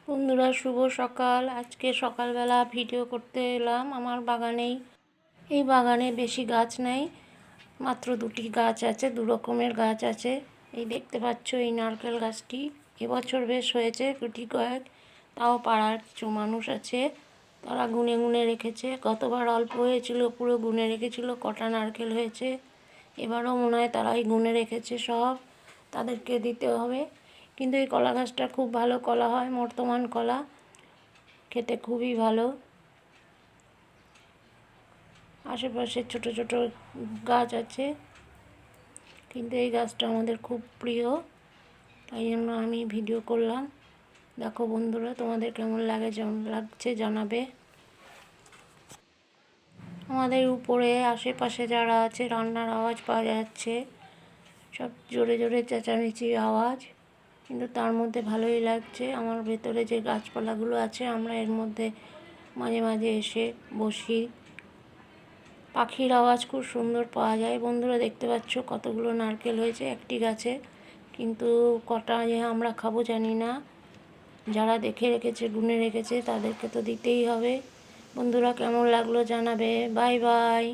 বন্ধুরা শুভ সকাল। আজকে সকালবেলা ভিডিও করতে এলাম আমার বাগানেই। এই বাগানে বেশি গাছ নেই, মাত্র দুটি গাছ আছে, দু রকমের গাছ আছে। এই দেখতে পাচ্ছ এই নারকেল গাছটি এবছর বেশ হয়েছে গুটি কয়েক। তাও পাড়ার কিছু মানুষ আছে, তারা গুনে গুনে রেখেছে। গতবার অল্প হয়েছিল, পুরো গুনে রেখেছিল কটা নারকেল হয়েছে। এবারও মনে হয় তারাই গুনে রেখেছে সব, তাদেরকে দিতে হবে। কিন্তু এই কলা গাছটা খুব ভালো কলা হয়, বর্তমান কলা, খেতে খুবই ভালো। আশেপাশে ছোট ছোট গাছ আছে, কিন্তু এই গাছটা আমাদের খুব প্রিয়, তাই জন্য আমি ভিডিও করলাম। দেখো বন্ধুরা, তোমাদের কেমন লাগছে জানাবে। আমাদের উপরে আশেপাশে যারা আছে রান্নার আওয়াজ পাওয়া যাচ্ছে, সব জোরে জোরে চেঁচামেচির আওয়াজ, কিন্তু তার মধ্যে ভালোই লাগছে। আমার ভেতরে যে গাছপালাগুলো আছে, আমরা এর মধ্যে মাঝে মাঝে এসে বসি। পাখির আওয়াজ খুব সুন্দর পাওয়া যায়। বন্ধুরা দেখতে পাচ্ছ কতগুলো নারকেল হয়েছে একটি গাছে, কিন্তু কটা যে আমরা খাবো জানি না। যারা দেখে রেখেছে, গুনে রেখেছে, তাদেরকে তো দিতেই হবে। বন্ধুরা কেমন লাগলো জানাবে। Bye bye.